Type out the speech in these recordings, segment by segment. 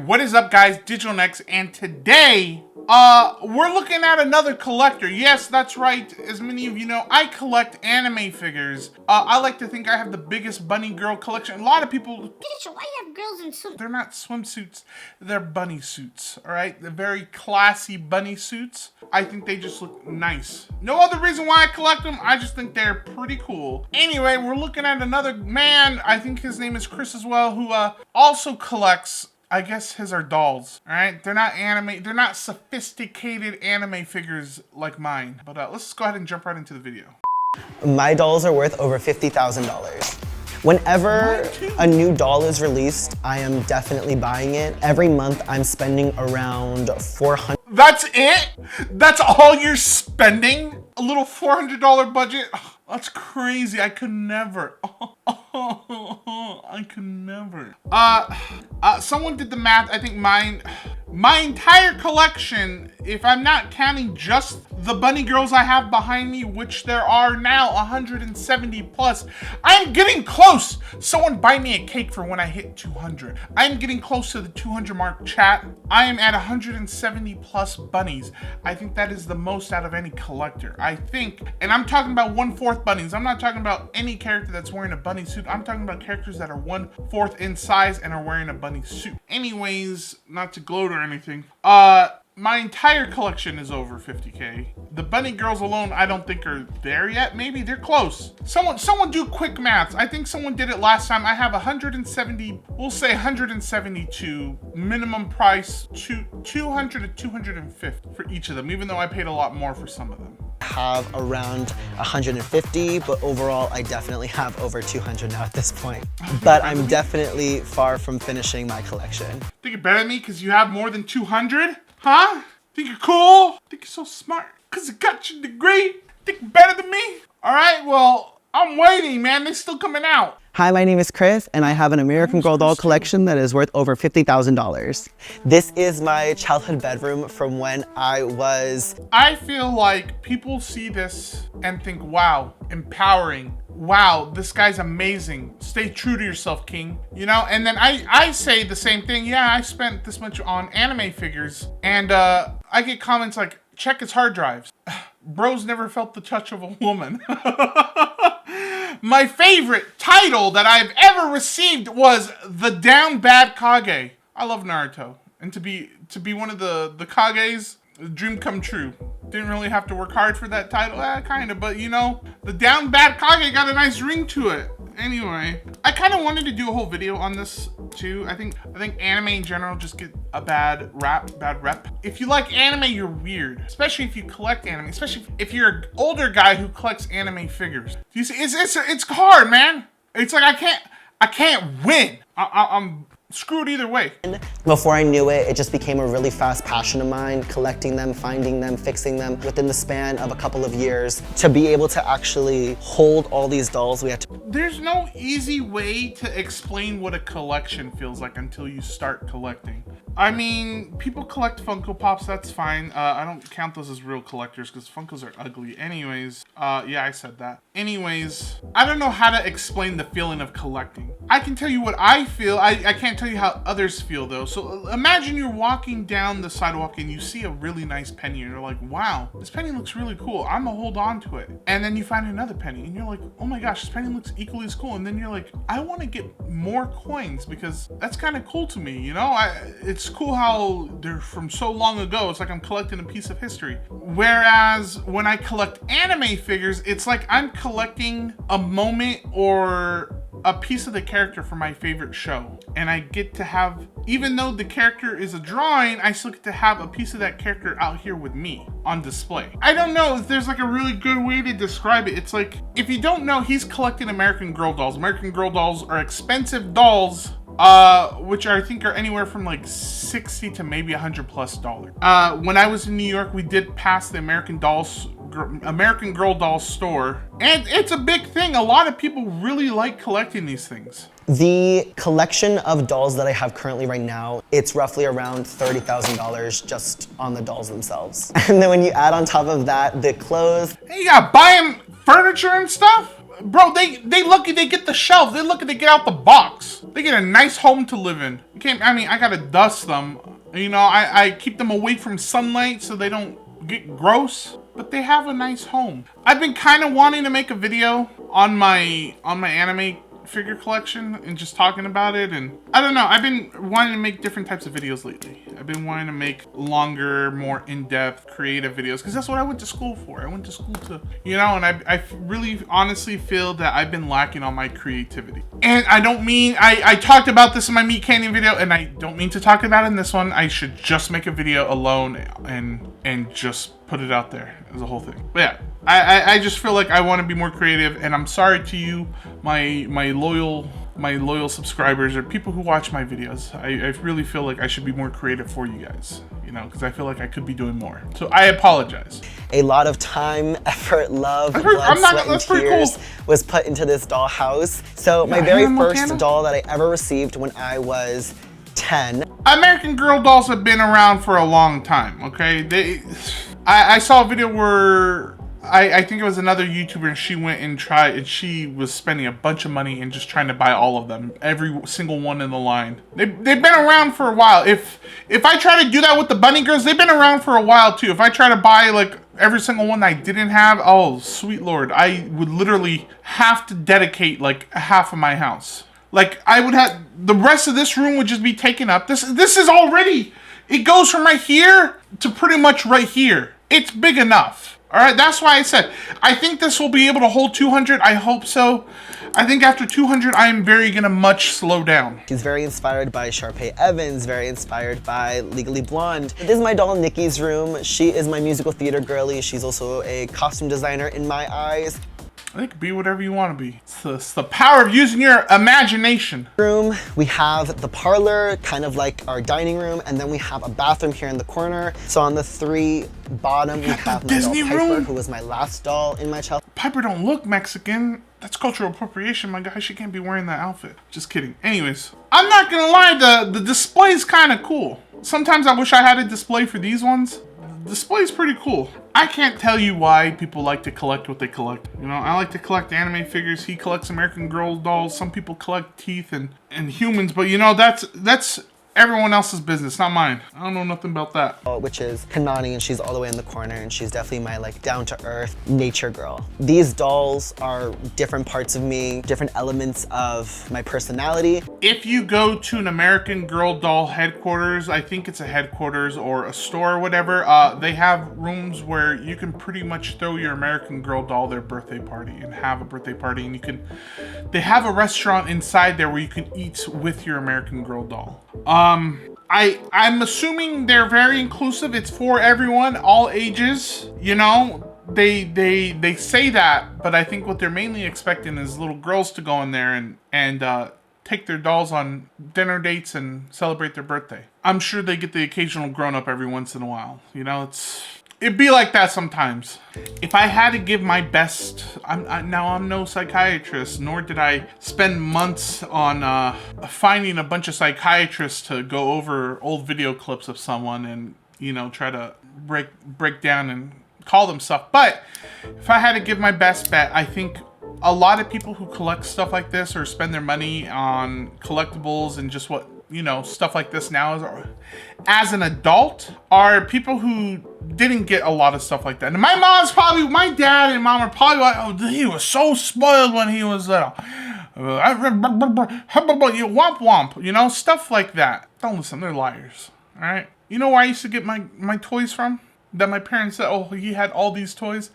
What is up, guys? Digitalnex, and today we're looking at another collector. Yes, that's right. As many of you know, I collect anime figures. I like to think I have the biggest bunny girl collection. A lot of people, Why you have girls in suits? they're not swimsuits, they're bunny suits, all right? They're very classy bunny suits. I think they just look nice. No other reason why I collect them, I just think they're pretty cool. Anyway, we're looking at another man, I think his name is Chris as well, who also collects, I guess his are dolls, all right? They're not anime, they're not sophisticated anime figures like mine. But let's just go ahead and jump right into the video. My dolls are worth over $50,000. Whenever a new doll is released, I am definitely buying it. Every month I'm spending around $400. That's it? That's all you're spending? A little $400 budget? Oh, that's crazy. I could never. I could never. Someone did the math. I think my entire collection, if I'm not counting just the bunny girls I have behind me, which there are now 170 plus, I'm getting close. Someone buy me a cake for when I hit 200. I'm getting close to the 200 mark, chat. I am at 170 plus bunnies. I think that is the most out of any collector. I think, and I'm talking about 1/4 bunnies. I'm not talking about any character that's wearing a bunny suit. I'm talking about characters that are 1/4 in size and are wearing a bunny suit. Anyways, not to gloat or anything, my entire collection is over 50K. The bunny girls alone, I don't think are there yet. Maybe they're close. Someone do quick maths. I think someone did it last time. I have 170, we'll say 172 minimum price, 200 to 250 for each of them, even though I paid a lot more for some of them. Have around 150, but overall I definitely have over 200 now at this point. But I'm definitely far from finishing my collection. Think you're better than me because you have more than 200? Huh? Think you're cool? Think you're so smart because you got your degree? Think you're better than me? All right, well, I'm waiting, man. They're still coming out. Hi, my name is Chris, and I have an American Girl doll collection that is worth over $50,000. This is my childhood bedroom from when I feel like people see this and think, wow, empowering. Wow, this guy's amazing. Stay true to yourself, King. You know, and then I say the same thing. Yeah, I spent this much on anime figures, and I get comments like, check his hard drives. Bros never felt the touch of a woman. My favorite title that I've ever received was the Down Bad Kage. I love Naruto, and to be one of the Kages, dream come true. Didn't really have to work hard for that title, kind of, but you know, the Down Bad Kage got a nice ring to it. Anyway, I kind of wanted to do a whole video on this too. I think anime in general just get a bad rep. If you like anime, you're weird, especially if you collect anime, especially if you're an older guy who collects anime figures. You see, it's hard, man. It's like I can't win. I'm screwed either way. Before I knew it, it just became a really fast passion of mine, collecting them, finding them, fixing them. Within the span of a couple of years, to be able to actually hold all these dolls, we had to... There's no easy way to explain what a collection feels like until you start collecting. I mean, people collect Funko Pops, that's fine. I don't count those as real collectors because Funkos are ugly. Anyways, yeah, I said that. Anyways, I don't know how to explain the feeling of collecting. I can tell you what I feel. I can't tell you how others feel though. So imagine you're walking down the sidewalk and you see a really nice penny and you're like, wow, this penny looks really cool. I'm gonna hold on to it. And then you find another penny and you're like, oh my gosh, this penny looks equally as cool. And then you're like, I want to get more coins because that's kind of cool to me. You know, it's cool how they're from so long ago. It's like I'm collecting a piece of history. Whereas when I collect anime figures, it's like I'm collecting a moment or a piece of the character from my favorite show. And I get to have, even though the character is a drawing, I still get to have a piece of that character out here with me on display. I don't know if there's like a really good way to describe it. It's like, if you don't know, he's collecting American Girl dolls. American Girl dolls are expensive dolls, which I think are anywhere from like 60 to maybe $100+. When I was in New York, we did pass the American Girl doll store, and it's a big thing. A lot of people really like collecting these things. The collection of dolls that I have currently right now, it's roughly around $30,000 just on the dolls themselves. And then when you add on top of that, the clothes. Hey, you gotta buy them furniture and stuff? bro, they lucky they get the shelves. They lucky they get out the box. They get a nice home to live in. You can't, I mean, I gotta dust them. You know, I keep them away from sunlight so they don't get gross. But they have a nice home. I've been kind of wanting to make a video on my anime figure collection and just talking about it, and I don't know, I've been wanting to make different types of videos lately. I've been wanting to make longer, more in-depth, creative videos, because that's what I went to school for. I went to school to, you know, and I really honestly feel that I've been lacking on my creativity. And I don't mean, I talked about this in my meat candy video, and I don't mean to talk about it in this one. I should just make a video alone and just put it out there as a whole thing. But yeah, I just feel like I want to be more creative, and I'm sorry to you, my loyal subscribers or people who watch my videos. I really feel like I should be more creative for you guys, you know, because I feel like I could be doing more. So I apologize. A lot of time, effort, love, blood, sweat, and tears was put into this doll house. So my very first doll that I ever received when I was 10. American Girl dolls have been around for a long time, okay? I saw a video where I think it was another YouTuber, and she went and tried, and she was spending a bunch of money and just trying to buy all of them, every single one in the line. They've been around for a while. If I try to do that with the bunny girls, they've been around for a while too. If I try to buy like every single one I didn't have, oh sweet lord, I would literally have to dedicate like half of my house. Like I would have, the rest of this room would just be taken up. This is already, it goes from right here to pretty much right here. It's big enough. All right, that's why I said, I think this will be able to hold 200. I hope so. I think after 200, I am gonna much slow down. She's very inspired by Sharpay Evans, very inspired by Legally Blonde. This is my doll Nikki's room. She is my musical theater girly. She's also a costume designer in my eyes. It could be whatever you want to be. It's the power of using your imagination. Room, we have the parlor, kind of like our dining room, and then we have a bathroom here in the corner. So on the three bottom, we have my doll Piper, who was my last doll in my childhood. Piper don't look Mexican. That's cultural appropriation, my guy. She can't be wearing that outfit. Just kidding. Anyways, I'm not gonna lie, the display's kind of cool. Sometimes I wish I had a display for these ones. The display's pretty cool. I can't tell you why people like to collect what they collect. You know, I like to collect anime figures. He collects American Girl dolls. Some people collect teeth and humans, but you know, that's everyone else's business, not mine. I don't know nothing about that. Which is Kanani, and she's all the way in the corner, and she's definitely my like down-to-earth nature girl. These dolls are different parts of me, different elements of my personality. If you go to an American Girl doll headquarters, I think it's a headquarters or a store or whatever, they have rooms where you can pretty much throw your American Girl doll their birthday party and have a birthday party, and they have a restaurant inside there where you can eat with your American Girl doll. I'm assuming they're very inclusive. It's for everyone, all ages. You know, they say that, but I think what they're mainly expecting is little girls to go in there and take their dolls on dinner dates and celebrate their birthday. I'm sure they get the occasional grown-up every once in a while. You know, it'd be like that sometimes. If I had to give my best, I'm no psychiatrist, nor did I spend months on finding a bunch of psychiatrists to go over old video clips of someone and, you know, try to break down and call them stuff. But if I had to give my best bet, I think a lot of people who collect stuff like this or spend their money on collectibles and just what, you know, stuff like this now as an adult are people who didn't get a lot of stuff like that. And my dad and mom are probably like, oh, he was so spoiled when he was little. Womp womp, you know, stuff like that. Don't listen, they're liars. All right. You know where I used to get my toys from? That my parents said, oh, he had all these toys.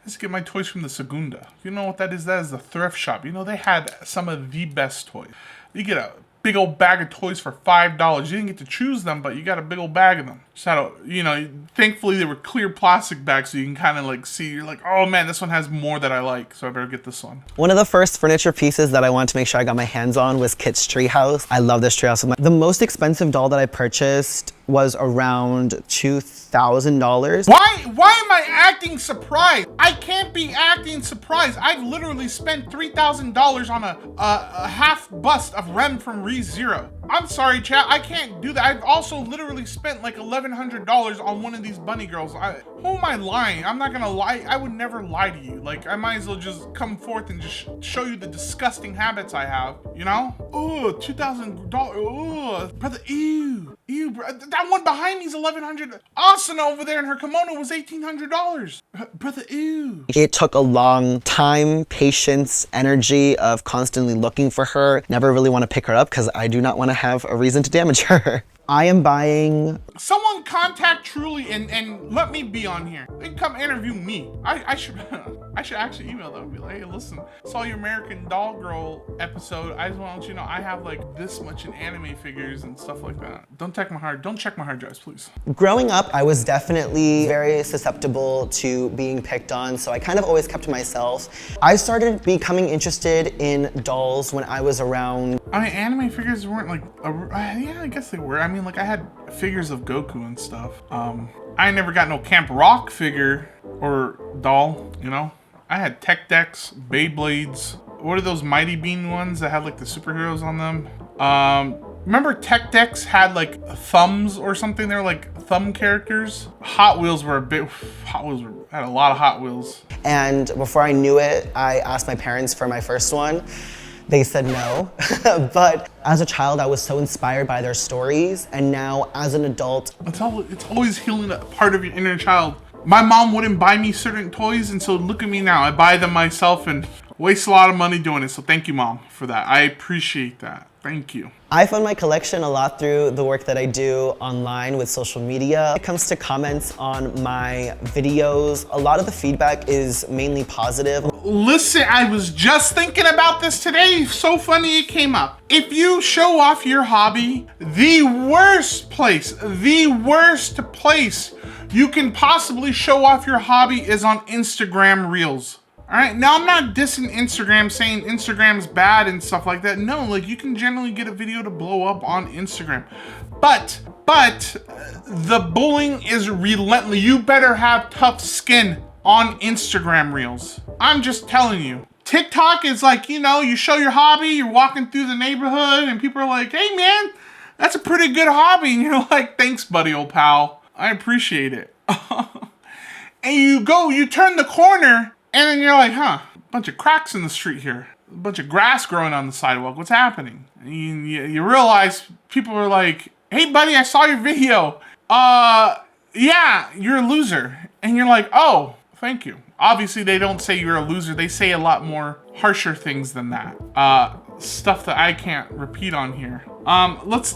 I used to get my toys from the Segunda. You know what that is? That is the thrift shop. You know, they had some of the best toys. You get a big old bag of toys for $5. You didn't get to choose them, but you got a big old bag of them. Just had you know, thankfully they were clear plastic bags, so you can kind of like see, you're like, oh man, this one has more that I like, so I better get this one. One of the first furniture pieces that I wanted to make sure I got my hands on was Kit's treehouse. I love this treehouse. The most expensive doll that I purchased was around $2,000. Why am I acting surprised? I can't be acting surprised. I've literally spent $3,000 on a half bust of Rem from 30. I'm sorry, chat. I can't do that. I've also literally spent like $1,100 on one of these bunny girls. Who am I lying? I'm not gonna lie. I would never lie to you. Like, I might as well just come forth and just show you the disgusting habits I have, you know? Oh, $2,000. Oh, brother, ew. Ew, bro. That one behind me is $1,100. Asuna over there in her kimono was $1,800. Brother, ew. It took a long time, patience, energy of constantly looking for her. Never really want to pick her up because I do not want to have a reason to damage her. I am buying... Someone contact Truly and let me be on here. They can come interview me. I should I should actually email them and be like, hey, listen, saw your American Doll Girl episode. I just want to let you know I have like this much in anime figures and stuff like that. Don't check my hard drives, please. Growing up, I was definitely very susceptible to being picked on, so I kind of always kept to myself. I started becoming interested in dolls when I was around... I mean, anime figures weren't like, yeah, I guess they were. I mean, like I had figures of Goku and stuff. I never got no Camp Rock figure or doll, you know? I had Tech Decks, Beyblades. What are those Mighty Bean ones that had like the superheroes on them? Remember Tech Decks had like thumbs or something? They were like thumb characters. Hot Wheels had a lot of Hot Wheels. And before I knew it, I asked my parents for my first one. They said no, but as a child, I was so inspired by their stories, and now as an adult... It's always healing a part of your inner child. My mom wouldn't buy me certain toys, and so look at me now. I buy them myself and waste a lot of money doing it, so thank you, Mom, for that. I appreciate that. Thank you. I fund my collection a lot through the work that I do online with social media. When it comes to comments on my videos, a lot of the feedback is mainly positive. Listen, I was just thinking about this today. So funny it came up. If you show off your hobby, the worst place you can possibly show off your hobby is on Instagram Reels. All right, now I'm not dissing Instagram, saying Instagram's bad and stuff like that. No, like you can generally get a video to blow up on Instagram. But the bullying is relentless. You better have tough skin on Instagram Reels. I'm just telling you. TikTok is like, you know, you show your hobby, you're walking through the neighborhood and people are like, hey man, that's a pretty good hobby. And you're like, thanks buddy, old pal. I appreciate it. And you turn the corner and then you're like, huh, a bunch of cracks in the street here. A bunch of grass growing on the sidewalk. What's happening? And you realize people are like, hey buddy, I saw your video. Yeah, you're a loser. And you're like, oh, thank you. Obviously, they don't say you're a loser. They say a lot more harsher things than that. Stuff that I can't repeat on here. Let's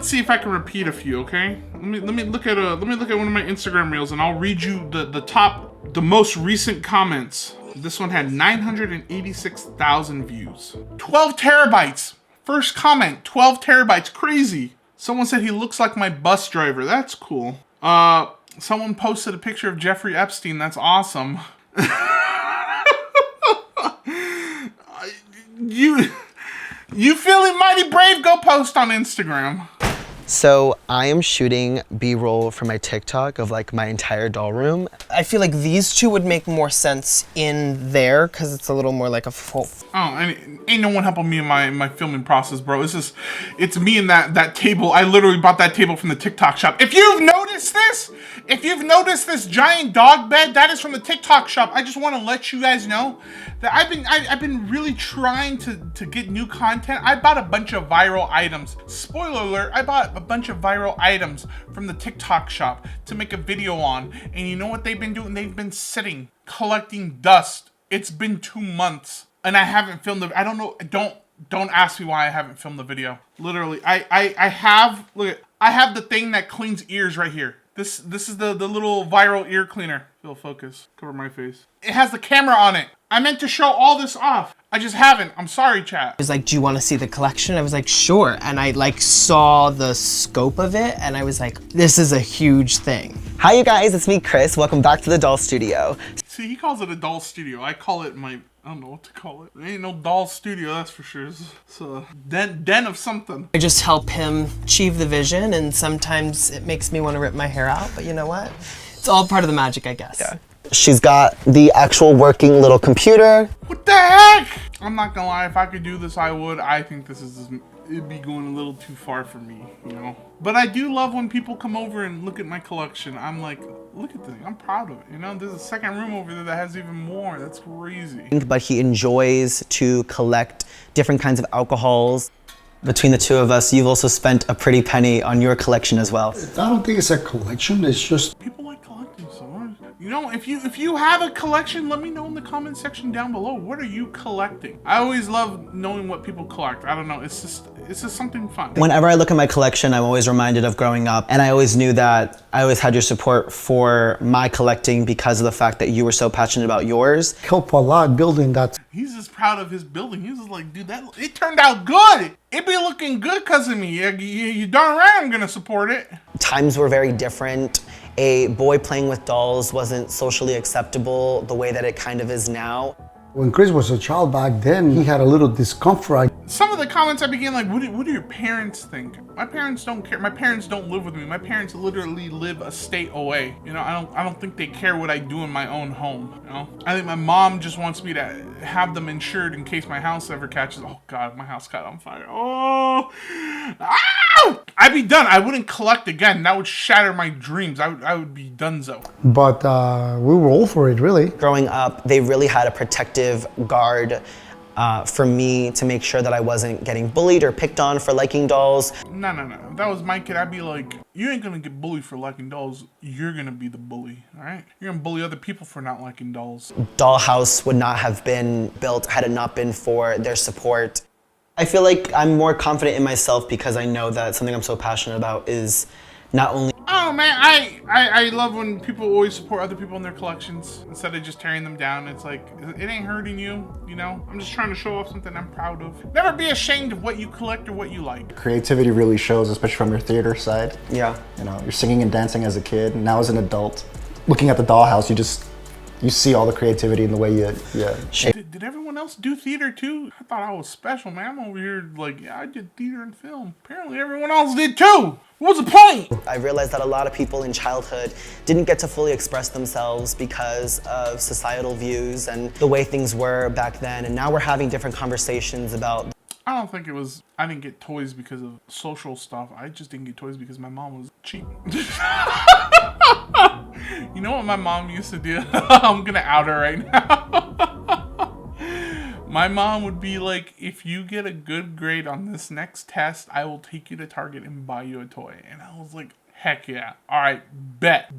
see if I can repeat a few, okay? Let me look at one of my Instagram reels and I'll read you the most recent comments. This one had 986,000 views. 12 terabytes. First comment, 12 terabytes. Crazy. Someone said he looks like my bus driver. That's cool. Someone posted a picture of Jeffrey Epstein. That's awesome. You feeling mighty brave? Go post on Instagram. So I am shooting B-roll for my TikTok of like my entire doll room. I feel like these two would make more sense in there because it's a little more like a full. Oh, and ain't no one helping me in my filming process, bro. It's me and that table. I literally bought that table from the TikTok shop. If you've noticed this giant dog bed, that is from the TikTok shop. I just want to let you guys know that I've been really trying to get new content. I bought a bunch of viral items. Spoiler alert, I bought a bunch of viral items from the TikTok shop to make a video on. And you know what they've been doing? They've been sitting, collecting dust. It's been 2 months and I haven't filmed it. I don't know. Don't ask me why I haven't filmed the video. Literally, I have the thing that cleans ears right here. This is the little viral ear cleaner. It'll focus. Cover my face. It has the camera on it. I meant to show all this off. I just haven't. I'm sorry, chat. He was like, do you want to see the collection? I was like, sure. And I like saw the scope of it and I was like, this is a huge thing. Hi you guys, it's me, Chris. Welcome back to the doll studio. See, he calls it a doll studio. I call it I don't know what to call it. It ain't no doll studio, that's for sure. It's a den of something. I just help him achieve the vision and sometimes it makes me want to rip my hair out, but you know what? It's all part of the magic, I guess. Yeah. She's got the actual working little computer. What the heck? I'm not gonna lie, if I could do this, I would. I think this is it'd be going a little too far for me, you know. But I do love when people come over and look at my collection. I'm like, look at this, I'm proud of it. You know, there's a second room over there that has even more. That's crazy. But he enjoys to collect different kinds of alcohols. Between the two of us, you've also spent a pretty penny on your collection as well. I don't think it's a collection, it's just... People like collecting so much. You know, if you have a collection, let me know in the comment section down below. What are you collecting? I always love knowing what people collect. I don't know, it's just something fun. Whenever I look at my collection, I'm always reminded of growing up, and I always knew that I always had your support for my collecting because of the fact that you were so passionate about yours. Help a lot building that. He's just proud of his building. He's just like, dude, it turned out good. It be looking good because of me. You darn right I'm gonna support it. Times were very different. A boy playing with dolls wasn't socially acceptable the way that it kind of is now. When Chris was a child back then, he had a little discomfort. Some of the comments I began like, what do your parents think? My parents don't care. My parents don't live with me. My parents literally live a state away. You know, I don't think they care what I do in my own home. You know, I think my mom just wants me to have them insured in case my house ever catches. Oh God, my house caught on fire. Oh, ah! I'd be done. I wouldn't collect again. That would shatter my dreams. I would be donezo. But we were all for it, really. Growing up, they really had a protective guard for me to make sure that I wasn't getting bullied or picked on for liking dolls. No. If that was my kid, I'd be like, you ain't gonna get bullied for liking dolls. You're gonna be the bully, all right? You're gonna bully other people for not liking dolls. Dollhouse would not have been built had it not been for their support. I feel like I'm more confident in myself because I know that something I'm so passionate about is not only... Oh man, I love when people always support other people in their collections instead of just tearing them down. It's like, it ain't hurting you, you know? I'm just trying to show off something I'm proud of. Never be ashamed of what you collect or what you like. Creativity really shows, especially from your theater side. Yeah. You know, you're singing and dancing as a kid, and now as an adult, looking at the dollhouse, you see all the creativity in the way you Did everyone else do theater too? I thought I was special, man. I'm over here like, yeah, I did theater and film. Apparently everyone else did too. What was the point? I realized that a lot of people in childhood didn't get to fully express themselves because of societal views and the way things were back then. And now we're having different conversations about... I don't think it was, I didn't get toys because of social stuff. I just didn't get toys because my mom was cheap. You know what my mom used to do? I'm gonna out her right now. My mom would be like, if you get a good grade on this next test, I will take you to Target and buy you a toy. And I was like, heck yeah. All right, bet.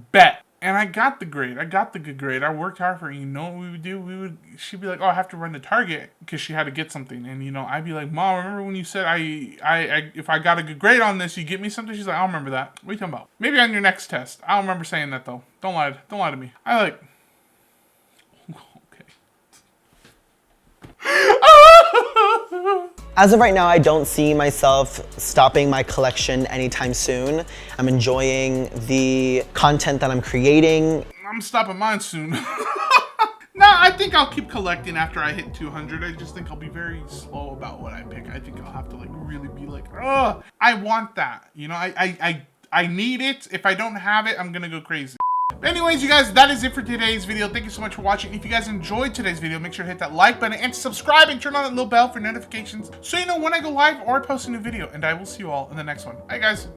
And I got the grade. I got the good grade. I worked hard for it. You know what we would do? She'd be like, oh, I have to run to Target because she had to get something. And, you know, I'd be like, Mom, remember when you said if I got a good grade on this, you get me something? She's like, I don't remember that. What are you talking about? Maybe on your next test. I don't remember saying that, though. Don't lie to me. I like... As of right now, I don't see myself stopping my collection anytime soon. I'm enjoying the content that I'm creating. I'm stopping mine soon. No, I think I'll keep collecting after I hit 200. I just think I'll be very slow about what I pick. I think I'll have to like really be like, oh, I want that. You know, I need it. If I don't have it, I'm gonna go crazy. Anyways, you guys, that is it for today's video. Thank you so much for watching. If you guys enjoyed today's video, make sure to hit that like button and subscribe and turn on that little bell for notifications so you know when I go live or post a new video. And I will see you all in the next one. Bye, guys.